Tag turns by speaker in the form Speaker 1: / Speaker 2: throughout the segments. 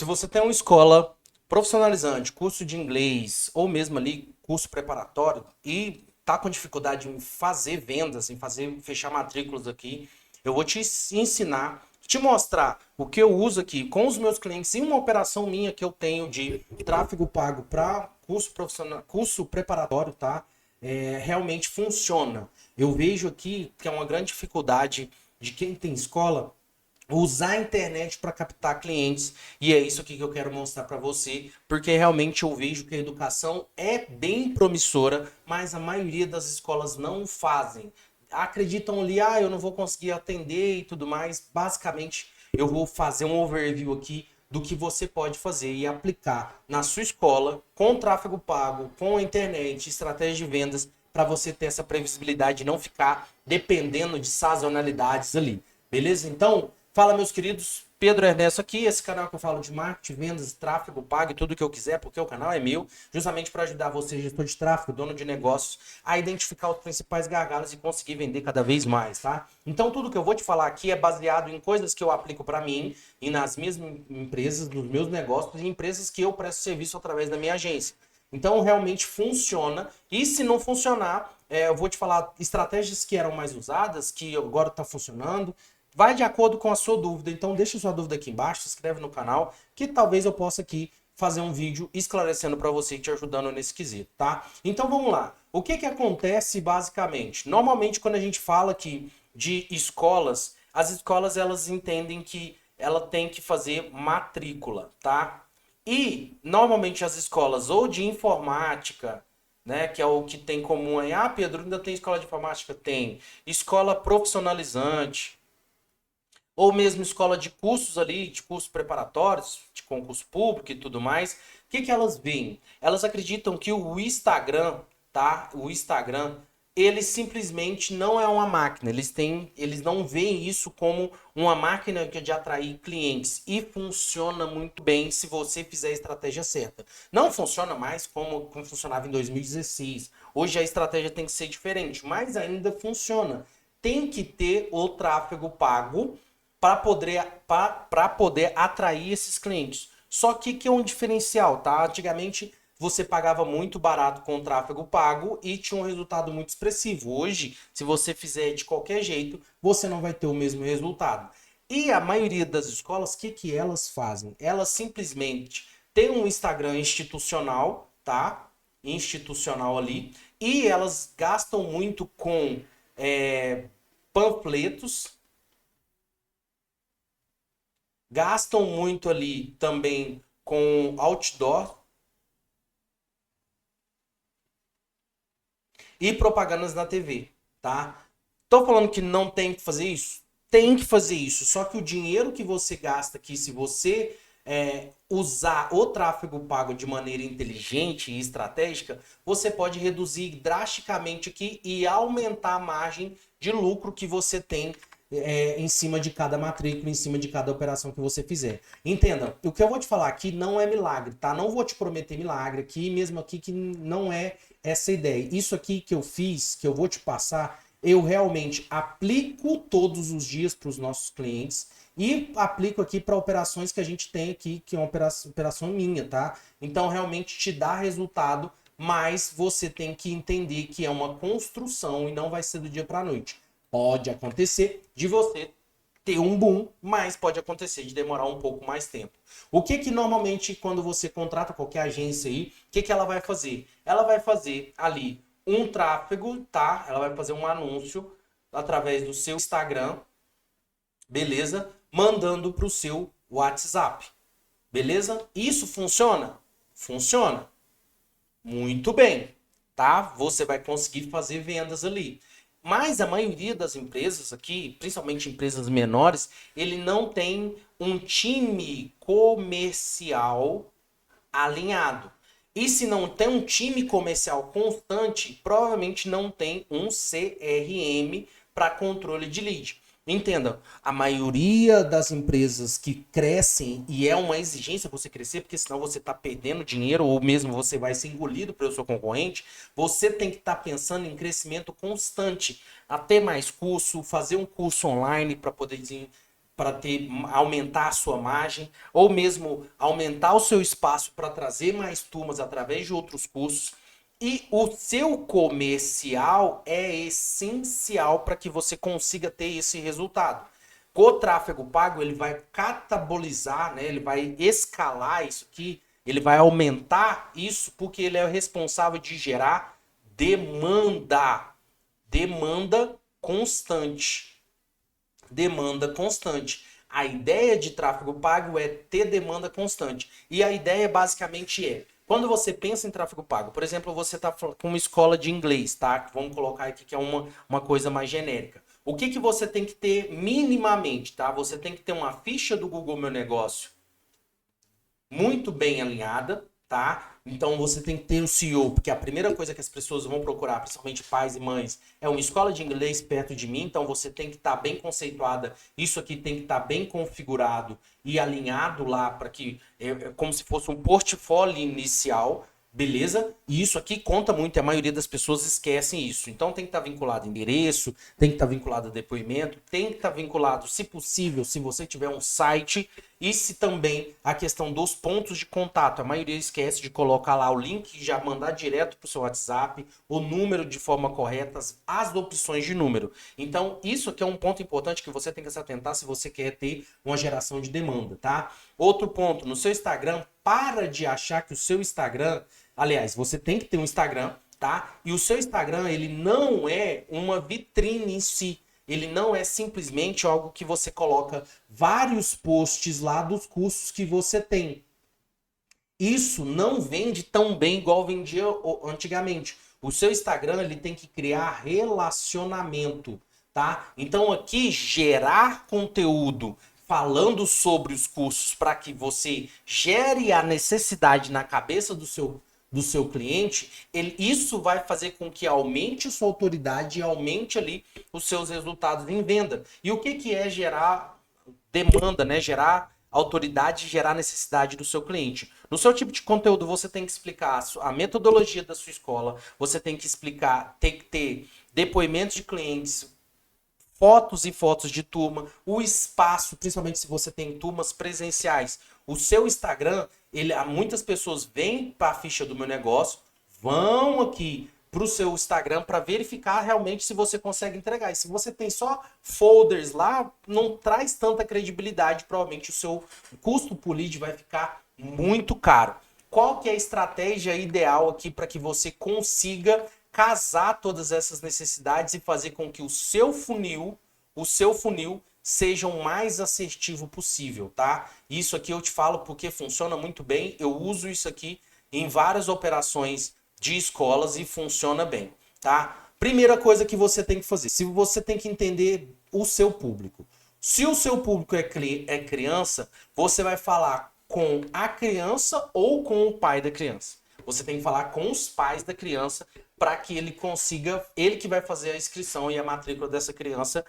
Speaker 1: Se você tem uma escola profissionalizante, curso de inglês ou mesmo ali curso preparatório e tá com dificuldade em fazer vendas, em fazer fechar matrículas aqui, eu vou te ensinar, te mostrar o que eu uso aqui com os meus clientes em uma operação minha que eu tenho de tráfego pago para curso profissional, curso preparatório, tá? Realmente funciona. Eu vejo aqui que é uma grande dificuldade de quem tem escola usar a internet para captar clientes, e é isso aqui que eu quero mostrar para você, porque realmente eu vejo que a educação é bem promissora, mas a maioria das escolas não fazem. Acreditam ali, eu não vou conseguir atender e tudo mais. Basicamente, eu vou fazer um overview aqui do que você pode fazer e aplicar na sua escola com tráfego pago, com a internet, estratégia de vendas, para você ter essa previsibilidade e não ficar dependendo de sazonalidades ali. Beleza? Então, fala, meus queridos. Pedro Ernesto aqui, esse canal que eu falo de marketing, vendas, tráfego, pago e tudo que eu quiser, porque o canal é meu, justamente para ajudar você, gestor de tráfego, dono de negócios, a identificar os principais gargalos e conseguir vender cada vez mais, tá? Então, tudo que eu vou te falar aqui é baseado em coisas que eu aplico para mim e nas minhas empresas, nos meus negócios e empresas que eu presto serviço através da minha agência. Então, realmente funciona. E se não funcionar, eu vou te falar estratégias que eram mais usadas, que agora está funcionando. Vai de acordo com a sua dúvida. Então, deixa sua dúvida aqui embaixo, se inscreve no canal, que talvez eu possa aqui fazer um vídeo esclarecendo para você e te ajudando nesse quesito, tá? Então, vamos lá. O que que acontece basicamente? Normalmente, quando a gente fala aqui de escolas, as escolas elas entendem que ela tem que fazer matrícula, tá? E normalmente as escolas ou de informática, né, que é o que tem comum aí, Pedro, ainda tem escola de informática? Tem. Escola profissionalizante, ou mesmo escola de cursos ali, de cursos preparatórios, de concurso público e tudo mais, o que que elas veem? Elas acreditam que o Instagram, tá? O Instagram, ele simplesmente não é uma máquina. Eles não veem isso como uma máquina de atrair clientes e funciona muito bem se você fizer a estratégia certa. Não funciona mais como funcionava em 2016. Hoje a estratégia tem que ser diferente, mas ainda funciona. Tem que ter o tráfego pago para poder atrair esses clientes. Só que é um diferencial, tá? Antigamente você pagava muito barato com o tráfego pago e tinha um resultado muito expressivo. Hoje, se você fizer de qualquer jeito, você não vai ter o mesmo resultado. E a maioria das escolas, o que que elas fazem? Elas simplesmente têm um Instagram institucional, tá? Institucional ali, e elas gastam muito com panfletos, gastam muito ali também com outdoor e propagandas na TV, tá? Tô falando que não tem que fazer isso? Tem que fazer isso. Só que o dinheiro que você gasta aqui, se você usar o tráfego pago de maneira inteligente e estratégica, você pode reduzir drasticamente aqui e aumentar a margem de lucro que você tem em cima de cada matrícula, em cima de cada operação que você fizer. Entenda, o que eu vou te falar aqui não é milagre, tá? Não vou te prometer milagre aqui, mesmo aqui que não é essa ideia. Isso aqui que eu fiz, que eu vou te passar, eu realmente aplico todos os dias para os nossos clientes e aplico aqui para operações que a gente tem aqui, que é uma operação minha, tá? Então realmente te dá resultado, mas você tem que entender que é uma construção e não vai ser do dia para a noite. Pode acontecer de você ter um boom, mas pode acontecer de demorar um pouco mais tempo. O que que normalmente quando você contrata qualquer agência aí, o que que ela vai fazer? Ela vai fazer ali um tráfego, tá? Ela vai fazer um anúncio através do seu Instagram, beleza? Mandando para o seu WhatsApp, beleza? Isso funciona? Funciona. Muito bem, tá? Você vai conseguir fazer vendas ali. Mas a maioria das empresas aqui, principalmente empresas menores, ele não tem um time comercial alinhado. E se não tem um time comercial constante, provavelmente não tem um CRM para controle de lead. Entenda, a maioria das empresas que crescem, e é uma exigência você crescer, porque senão você está perdendo dinheiro ou mesmo você vai ser engolido pelo seu concorrente, você tem que estar pensando em crescimento constante, até mais curso, fazer um curso online para poder para aumentar a sua margem, ou mesmo aumentar o seu espaço para trazer mais turmas através de outros cursos. E o seu comercial é essencial para que você consiga ter esse resultado. O tráfego pago, ele vai catabolizar, né? Ele vai escalar isso aqui, ele vai aumentar isso porque ele é o responsável de gerar demanda. Demanda constante. Demanda constante. A ideia de tráfego pago é ter demanda constante. E a ideia basicamente é, quando você pensa em tráfego pago, por exemplo, você está com uma escola de inglês, tá? Vamos colocar aqui que é uma coisa mais genérica. O que você tem que ter minimamente, tá? Você tem que ter uma ficha do Google Meu Negócio muito bem alinhada, tá? Então você tem que ter o CEO, porque a primeira coisa que as pessoas vão procurar, principalmente pais e mães, é uma escola de inglês perto de mim. Então você tem que estar bem conceituada, isso aqui tem que estar bem configurado e alinhado lá para que como se fosse um portfólio inicial. Beleza? E isso aqui conta muito, e a maioria das pessoas esquecem isso. Então tem que estar vinculado a endereço, tem que estar vinculado a depoimento, tem que estar vinculado, se possível, se você tiver um site, e se também a questão dos pontos de contato. A maioria esquece de colocar lá o link e já mandar direto para o seu WhatsApp, o número de forma correta, as opções de número. Então isso aqui é um ponto importante que você tem que se atentar se você quer ter uma geração de demanda, tá? Outro ponto, no seu Instagram, para de achar que o seu Instagram... Aliás, você tem que ter um Instagram, tá? E o seu Instagram, ele não é uma vitrine em si. Ele não é simplesmente algo que você coloca vários posts lá dos cursos que você tem. Isso não vende tão bem igual vendia antigamente. O seu Instagram, ele tem que criar relacionamento, tá? Então aqui, gerar conteúdo falando sobre os cursos para que você gere a necessidade na cabeça do seu cliente, isso vai fazer com que aumente a sua autoridade e aumente ali os seus resultados em venda. E o que é gerar demanda, né? Gerar autoridade e gerar necessidade do seu cliente. No seu tipo de conteúdo, você tem que explicar a metodologia da sua escola, você tem que explicar, tem que ter depoimentos de clientes, fotos e fotos de turma, o espaço, principalmente se você tem turmas presenciais. O seu Instagram, muitas pessoas vêm para a ficha do meu negócio, vão aqui para o seu Instagram para verificar realmente se você consegue entregar. E se você tem só folders lá, não traz tanta credibilidade, provavelmente o seu custo por lead vai ficar muito caro. Qual que é a estratégia ideal aqui para que você consiga casar todas essas necessidades e fazer com que o seu funil seja o mais assertivo possível, tá? Isso aqui eu te falo porque funciona muito bem, eu uso isso aqui em várias operações de escolas e funciona bem, tá? Primeira coisa que você tem que fazer, se você tem que entender o seu público. Se o seu público é criança, você vai falar com a criança ou com o pai da criança. Você tem que falar com os pais da criança para que ele consiga, ele que vai fazer a inscrição e a matrícula dessa criança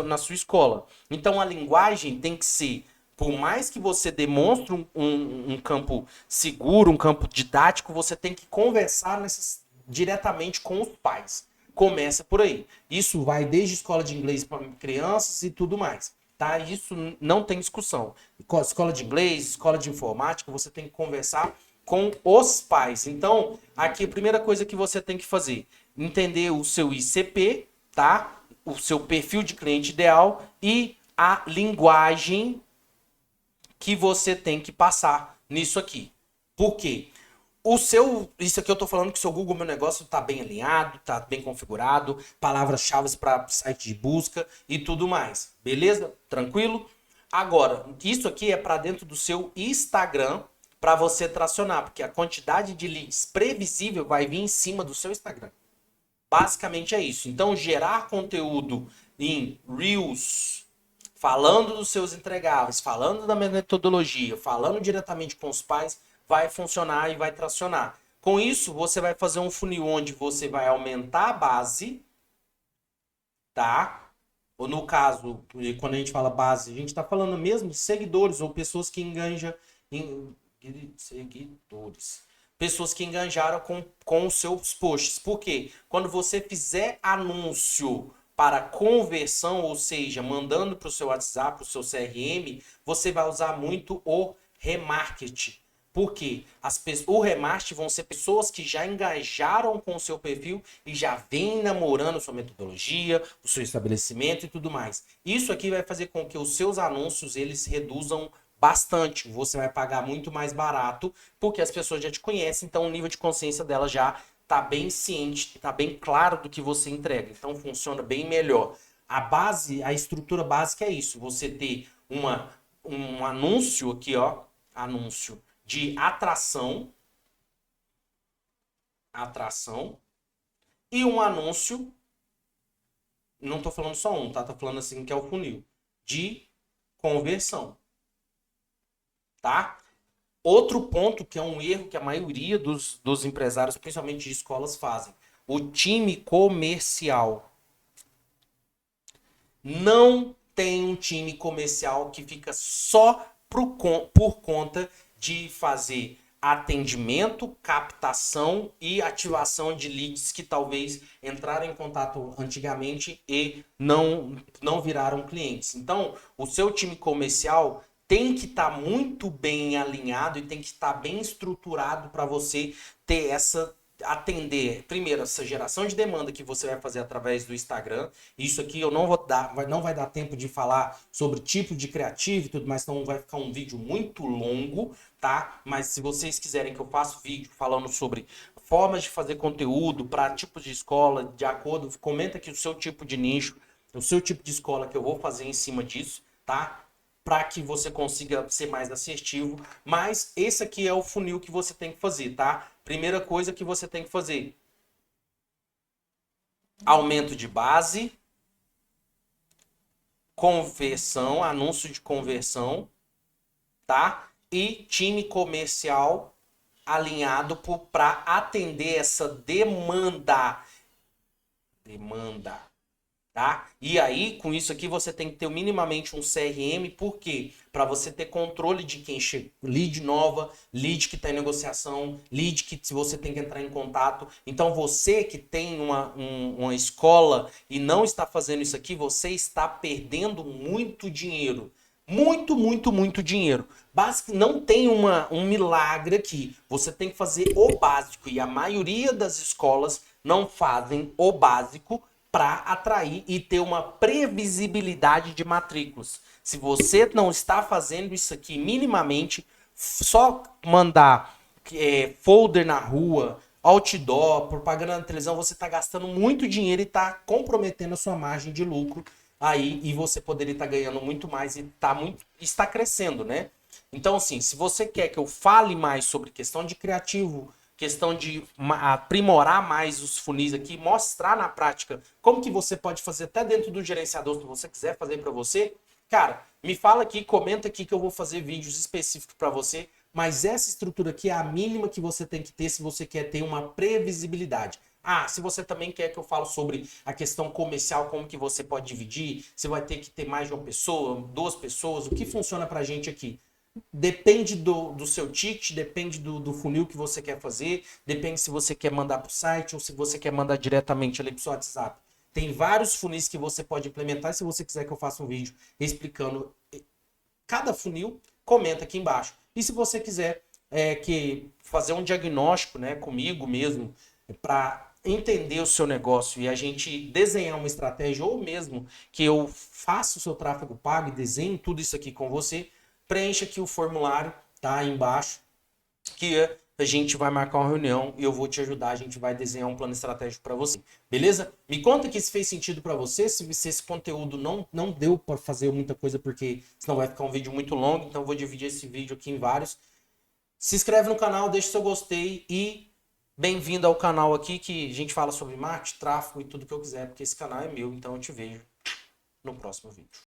Speaker 1: na sua escola. Então a linguagem tem que ser, por mais que você demonstre um campo seguro, um campo didático, você tem que conversar diretamente com os pais. Começa por aí. Isso vai desde escola de inglês para crianças e tudo mais. Tá? Isso não tem discussão. Escola de inglês, escola de informática, você tem que conversar com os pais. Então, aqui a primeira coisa que você tem que fazer, entender o seu ICP, tá? O seu perfil de cliente ideal e a linguagem que você tem que passar nisso aqui. Por quê? Isso aqui eu tô falando que o seu Google Meu Negócio tá bem alinhado, tá bem configurado, palavras-chave para site de busca e tudo mais. Beleza? Tranquilo? Agora, isso aqui é para dentro do seu Instagram para você tracionar, porque a quantidade de leads previsível vai vir em cima do seu Instagram. Basicamente é isso. Então, gerar conteúdo em Reels, falando dos seus entregáveis, falando da metodologia, falando diretamente com os pais, vai funcionar e vai tracionar. Com isso, você vai fazer um funil onde você vai aumentar a base, tá? Ou no caso, quando a gente fala base, a gente está falando mesmo de seguidores ou pessoas que enganjam seguidores. Pessoas que enganjaram com os seus posts. Por quê? Quando você fizer anúncio para conversão, ou seja, mandando para o seu WhatsApp, para o seu CRM, você vai usar muito o remarketing. Por quê? O remarketing vão ser pessoas que já engajaram com o seu perfil e já vêm namorando sua metodologia, o seu estabelecimento e tudo mais. Isso aqui vai fazer com que os seus anúncios eles reduzam bastante. Você vai pagar muito mais barato porque as pessoas já te conhecem, então o nível de consciência dela já está bem ciente, está bem claro do que você entrega. Então funciona bem melhor. A base, a estrutura básica é isso. Você ter um anúncio aqui, ó, anúncio de atração e um anúncio, não estou falando só um, tá? Tô falando assim que é o funil de conversão, tá? Outro ponto que é um erro que a maioria dos empresários, principalmente de escolas, fazem. O time comercial. Não tem um time comercial que fica só por conta de fazer atendimento, captação e ativação de leads que talvez entraram em contato antigamente e não viraram clientes. Então, o seu time comercial tem que estar muito bem alinhado e tem que estar bem estruturado para você ter atender, primeiro, essa geração de demanda que você vai fazer através do Instagram. Isso aqui eu não vai dar tempo de falar sobre tipo de criativo e tudo mais, então vai ficar um vídeo muito longo, tá? Mas se vocês quiserem que eu faça vídeo falando sobre formas de fazer conteúdo para tipos de escola, de acordo, comenta aqui o seu tipo de nicho, o seu tipo de escola que eu vou fazer em cima disso, tá? Para que você consiga ser mais assertivo. Mas esse aqui é o funil que você tem que fazer, tá? Primeira coisa que você tem que fazer: aumento de base, conversão, anúncio de conversão, tá? E time comercial alinhado para atender essa demanda. Demanda. Tá? E aí, com isso aqui, você tem que ter minimamente um CRM, por quê? Para você ter controle de quem chega, lead nova, lead que está em negociação, lead que você tem que entrar em contato. Então, você que tem uma escola e não está fazendo isso aqui, você está perdendo muito dinheiro. Muito, muito, muito dinheiro. Não tem um milagre aqui. Você tem que fazer o básico. E a maioria das escolas não fazem o básico para atrair e ter uma previsibilidade de matrículas. Se você não está fazendo isso aqui minimamente, só mandar folder na rua, outdoor, propaganda na televisão, você está gastando muito dinheiro e está comprometendo a sua margem de lucro aí, e você poderia estar ganhando muito mais e está crescendo, né? Então, assim, se você quer que eu fale mais sobre questão de criativo, questão de aprimorar mais os funis aqui, mostrar na prática como que você pode fazer até dentro do gerenciador, se você quiser fazer para você, cara, me fala aqui, comenta aqui que eu vou fazer vídeos específicos para você, mas essa estrutura aqui é a mínima que você tem que ter se você quer ter uma previsibilidade. Ah, se você também quer que eu fale sobre a questão comercial, como que você pode dividir, você vai ter que ter mais de uma pessoa, duas pessoas, o que funciona pra gente aqui? Depende do seu ticket, depende do funil que você quer fazer, depende se você quer mandar para o site ou se você quer mandar diretamente ali para o seu WhatsApp. Tem vários funis que você pode implementar. Se você quiser que eu faça um vídeo explicando cada funil, comenta aqui embaixo. E se você quiser que fazer um diagnóstico, né, comigo mesmo, para entender o seu negócio e a gente desenhar uma estratégia, ou mesmo que eu faça o seu tráfego pago e desenhe tudo isso aqui com você, preencha aqui o formulário, tá aí embaixo, que a gente vai marcar uma reunião e eu vou te ajudar, a gente vai desenhar um plano estratégico para você, beleza? Me conta que se fez sentido para você, se esse conteúdo não deu para fazer muita coisa, porque senão vai ficar um vídeo muito longo, então eu vou dividir esse vídeo aqui em vários. Se inscreve no canal, deixa seu gostei e bem-vindo ao canal aqui que a gente fala sobre marketing, tráfego e tudo que eu quiser, porque esse canal é meu, então eu te vejo no próximo vídeo.